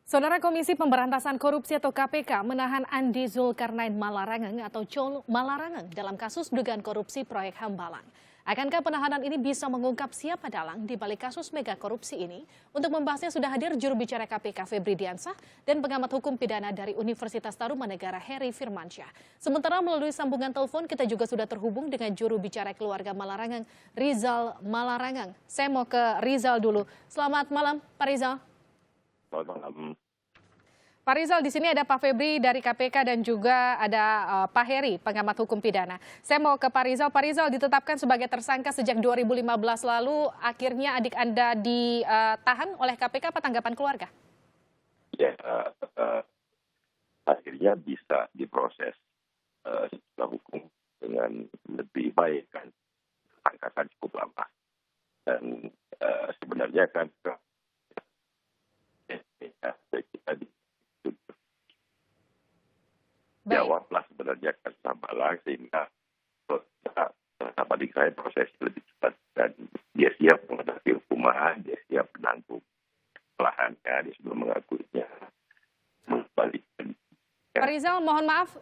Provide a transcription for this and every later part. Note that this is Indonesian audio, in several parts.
Saudara Komisi Pemberantasan Korupsi atau KPK menahan Andi Zulkarnain Malarangeng atau Col Malarangeng dalam kasus dugaan korupsi proyek Hambalang. Akankah penahanan ini bisa mengungkap siapa dalang di balik kasus mega korupsi ini? Untuk membahasnya sudah hadir juru bicara KPK Febri Diansah dan pengamat hukum pidana dari Universitas Tarumanegara Heri Firmansyah. Sementara melalui sambungan telepon kita juga sudah terhubung dengan juru bicara keluarga Malarangeng, Rizal Malarangeng. Saya mau ke Rizal dulu. Selamat malam, Pak Rizal. Selamat malam. Pak Rizal, di sini ada Pak Febri dari KPK dan juga ada Pak Heri, pengamat hukum pidana. Saya mau ke Pak Rizal. Pak Rizal ditetapkan sebagai tersangka sejak 2015 lalu, akhirnya adik Anda ditahan oleh KPK. Apa tanggapan keluarga? Ya, akhirnya bisa diproses secara hukum dengan lebih baik kan. Angka kan cukup lama. Dan sebenarnya kan jawablah sebenarnya kan Hambalang sehingga adik saya proses lebih cepat dan dia siap menghadapi hukuman, dia siap menanggung kesalahannya, dia sudah mengakuinya membalikkan. Pak Rizal, mohon maaf,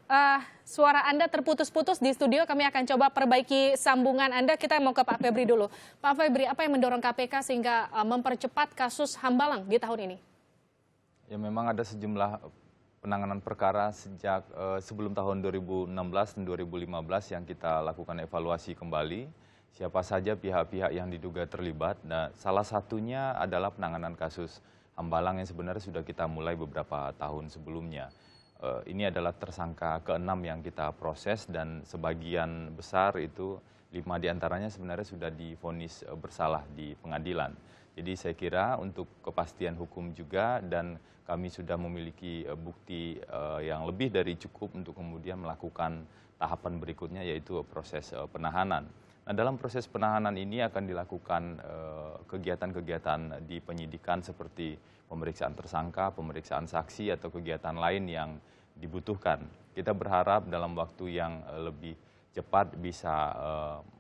suara Anda terputus-putus di studio. Kami akan coba perbaiki sambungan Anda. Kita mau ke Pak Febri dulu. Pak Febri, apa yang mendorong KPK sehingga mempercepat kasus Hambalang di tahun ini? Ya, memang ada sejumlah penanganan perkara sejak sebelum tahun 2016 dan 2015 yang kita lakukan evaluasi kembali. Siapa saja pihak-pihak yang diduga terlibat. Nah, salah satunya adalah penanganan kasus Hambalang yang sebenarnya sudah kita mulai beberapa tahun sebelumnya. Ini adalah tersangka ke-6 yang kita proses dan sebagian besar itu 5 diantaranya sebenarnya sudah divonis bersalah di pengadilan. Jadi saya kira untuk kepastian hukum juga dan kami sudah memiliki bukti yang lebih dari cukup untuk kemudian melakukan tahapan berikutnya yaitu proses penahanan. Nah, dalam proses penahanan ini akan dilakukan kegiatan-kegiatan di penyidikan seperti pemeriksaan tersangka, pemeriksaan saksi atau kegiatan lain yang dibutuhkan. Kita berharap dalam waktu yang lebih cepat bisa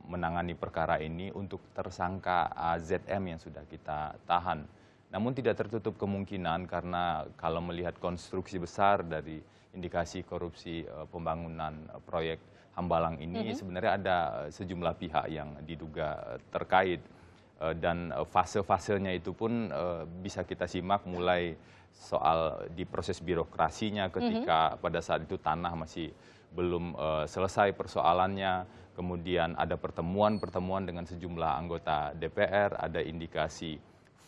menangani perkara ini untuk tersangka AZM yang sudah kita tahan. Namun tidak tertutup kemungkinan karena kalau melihat konstruksi besar dari indikasi korupsi pembangunan proyek Hambalang ini sebenarnya ada sejumlah pihak yang diduga terkait dan fase-fasenya itu pun bisa kita simak mulai soal di proses birokrasinya ketika pada saat itu tanah masih belum selesai persoalannya, kemudian ada pertemuan-pertemuan dengan sejumlah anggota DPR, ada indikasi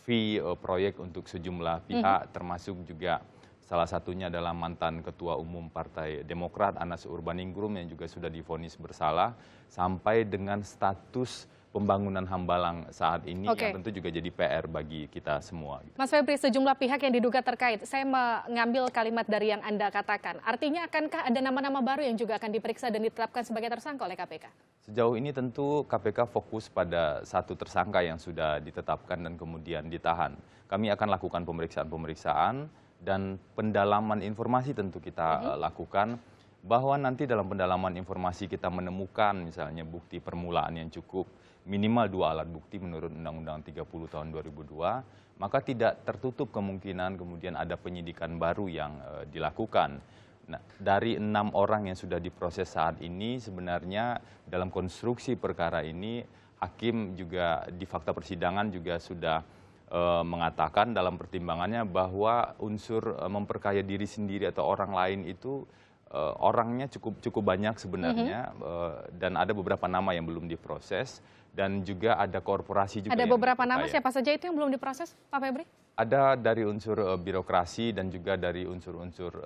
fee proyek untuk sejumlah pihak, termasuk juga salah satunya adalah mantan Ketua Umum Partai Demokrat Anas Urbaningrum yang juga sudah divonis bersalah, sampai dengan status pembangunan Hambalang saat ini yang tentu juga jadi PR bagi kita semua. Mas Febri, sejumlah pihak yang diduga terkait. Saya mengambil kalimat dari yang Anda katakan. Artinya akankah ada nama-nama baru yang juga akan diperiksa dan ditetapkan sebagai tersangka oleh KPK? Sejauh ini tentu KPK fokus pada satu tersangka yang sudah ditetapkan dan kemudian ditahan. Kami akan lakukan pemeriksaan-pemeriksaan dan pendalaman informasi tentu kita lakukan. Bahwa nanti dalam pendalaman informasi kita menemukan misalnya bukti permulaan yang cukup, minimal 2 alat bukti menurut Undang-Undang 30 tahun 2002, maka tidak tertutup kemungkinan kemudian ada penyidikan baru yang dilakukan. Nah, dari 6 orang yang sudah diproses saat ini sebenarnya dalam konstruksi perkara ini hakim juga di fakta persidangan juga sudah mengatakan dalam pertimbangannya bahwa unsur memperkaya diri sendiri atau orang lain itu orangnya cukup banyak sebenarnya dan ada beberapa nama yang belum diproses dan juga ada korporasi juga. Ada beberapa nama, siapa saja itu yang belum diproses, Pak Febri? Ada dari unsur birokrasi dan juga dari unsur-unsur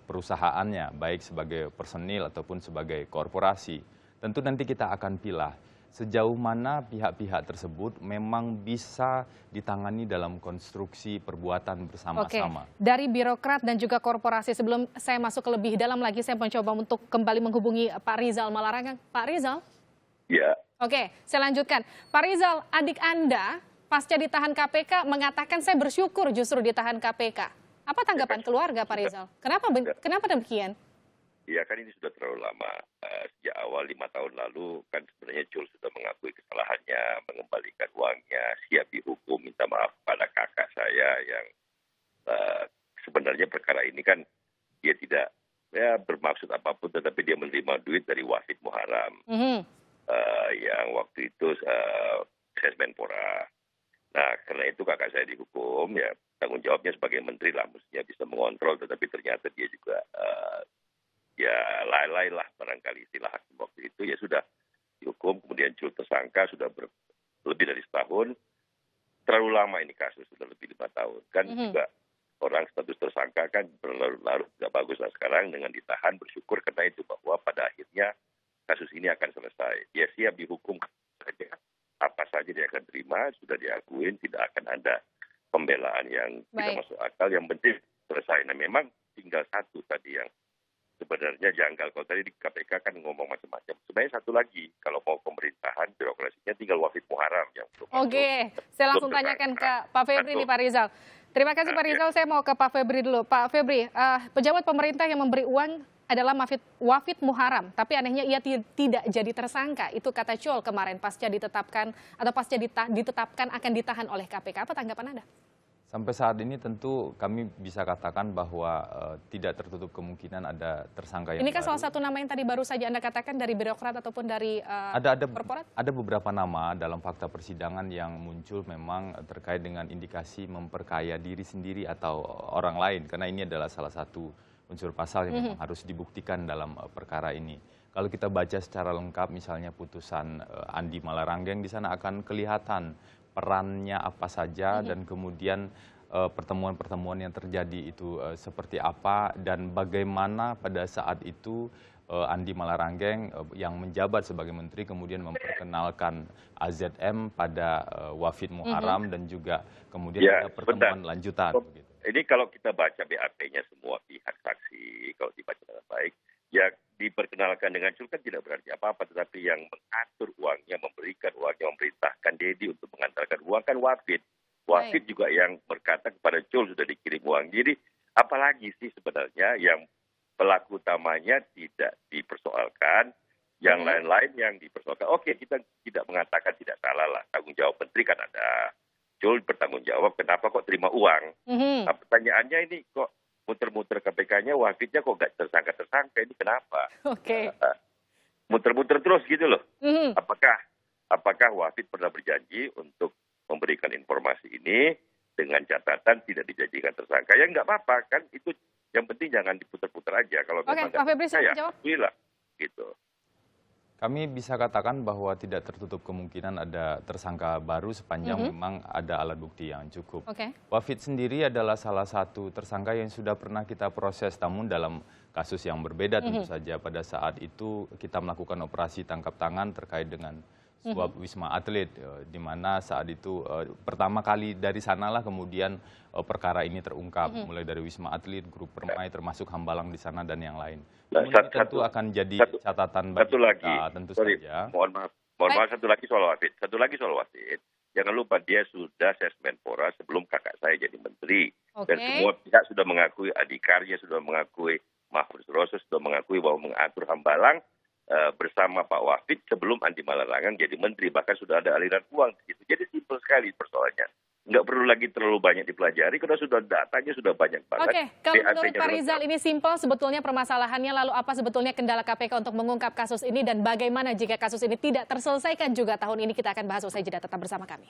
perusahaannya, baik sebagai personil ataupun sebagai korporasi. Tentu nanti kita akan pilah sejauh mana pihak-pihak tersebut memang bisa ditangani dalam konstruksi perbuatan bersama-sama. Dari birokrat dan juga korporasi, sebelum saya masuk ke lebih dalam lagi, saya mencoba untuk kembali menghubungi Pak Rizal Malarangeng. Pak Rizal? Ya. Oke, saya lanjutkan. Pak Rizal, adik Anda pasca ditahan KPK mengatakan saya bersyukur justru ditahan KPK. Apa tanggapan keluarga, Pak Rizal? Kenapa demikian? Ya kan ini sudah terlalu lama. Sejak awal 5 tahun lalu kan sebenarnya Jul sudah mengakui kesalahannya, mengembalikan uangnya, siap dihukum, minta maaf pada kakak saya yang sebenarnya perkara ini kan dia tidak bermaksud apapun, tetapi dia menerima duit dari Wafid Muharam yang waktu itu Menpora. Nah, karena itu kakak saya dihukum, ya tanggung jawabnya sebagai menteri lah, mestinya bisa mengontrol, tetapi ternyata dia juga ya lalai lah barangkali istilah hakim waktu itu, ya sudah dihukum, kemudian Jul tersangka sudah lebih dari setahun. Terlalu lama ini kasus, sudah lebih 5 tahun. Kan juga orang status tersangka kan berlarut-larut, tidak bagus lah sekarang dengan ditahan, bersyukur karena itu bahwa pada akhirnya kasus ini akan selesai. Dia siap dihukum saja, apa saja dia akan terima, sudah diakuin, tidak akan ada pembelaan yang tidak masuk akal, yang penting selesai. Nah memang tinggal satu tadi yang sebenarnya janggal. Kalau tadi di KPK kan ngomong macam-macam. Sebenarnya satu lagi, kalau mau pemerintahan, birokrasinya tinggal Wafid Muharam yang belum Oke, saya langsung tanyakan ke Pak Febri nih, Pak Rizal. Terima kasih Pak Rizal, saya mau ke Pak Febri dulu. Pak Febri, pejabat pemerintah yang memberi uang adalah Wafid Muharam, tapi anehnya ia tidak jadi tersangka. Itu kata Col kemarin pasca ditetapkan ditetapkan akan ditahan oleh KPK. Apa tanggapan Anda? Sampai saat ini tentu kami bisa katakan bahwa tidak tertutup kemungkinan ada tersangka yang Ini kan baru. salah satu nama yang tadi baru saja Anda katakan dari birokrat ataupun dari korporat? Ada beberapa nama dalam fakta persidangan yang muncul memang terkait dengan indikasi memperkaya diri sendiri atau orang lain, karena ini adalah salah satu unsur pasal yang memang harus dibuktikan dalam perkara ini. Kalau kita baca secara lengkap misalnya putusan Andi Malaranggeng, di sana akan kelihatan perannya apa saja dan kemudian pertemuan-pertemuan yang terjadi itu seperti apa dan bagaimana pada saat itu Andi Malaranggeng yang menjabat sebagai menteri kemudian memperkenalkan AZM pada Wafid Muharam dan juga kemudian ada pertemuan lanjutan. Begitu. Ini kalau kita baca BAP-nya semua pihak saksi, kalau dibaca dengan baik, ya diperkenalkan dengan Cul kan tidak berarti apa-apa, tetapi yang mengatur uangnya, memberikan uangnya, memerintahkan Dedi untuk mengantarkan uang kan Wafid. Wafid juga yang berkata kepada Cul sudah dikirim uang. Jadi apalagi sih sebenarnya yang pelaku utamanya tidak dipersoalkan, yang lain-lain yang dipersoalkan. Oke, kita tidak mengatakan tidak salah lah, tanggung jawab menteri kan ada. Cul bertanggung jawab, kenapa kok terima uang? Nah, pertanyaannya ini kok muter-muter KPK-nya, Wafidnya kok nggak tersangka-tersangka, ini kenapa? Oke. Muter-muter terus gitu loh. Apakah Wafid pernah berjanji untuk memberikan informasi ini dengan catatan tidak dijadikan tersangka? Ya nggak apa-apa, kan itu yang penting jangan diputer-puter aja. Kalau Oke, Pak Febri, saya jawab. Gitu. Kami bisa katakan bahwa tidak tertutup kemungkinan ada tersangka baru sepanjang memang ada alat bukti yang cukup. Wafid sendiri adalah salah satu tersangka yang sudah pernah kita proses, namun dalam kasus yang berbeda tentu saja. Pada saat itu kita melakukan operasi tangkap tangan terkait dengan suap Wisma Atlet, di mana saat itu pertama kali dari sanalah kemudian perkara ini terungkap, mulai dari Wisma Atlet, grup Permai, termasuk Hambalang di sana dan yang lain. Namun ini tentu akan jadi catatan bagi kita, tentu saja. Mohon maaf, satu lagi soal Wafid. Jangan lupa dia sudah Menpora sebelum kakak saya jadi menteri. Dan semua pihak sudah mengakui, adikarya sudah mengakui, Mahfud Rosso sudah mengakui bahwa mengatur Hambalang bersama Pak Wafid sebelum Andi Malaranggeng jadi menteri, bahkan sudah ada aliran uang gitu. Jadi simpel sekali persoalannya. Nggak perlu lagi terlalu banyak dipelajari karena sudah datanya sudah banyak banget. Oke, kalau menurut Pak Rizal ini simpel sebetulnya permasalahannya, lalu apa sebetulnya kendala KPK untuk mengungkap kasus ini dan bagaimana jika kasus ini tidak terselesaikan juga tahun ini? Kita akan bahas usai jeda, tetap bersama kami.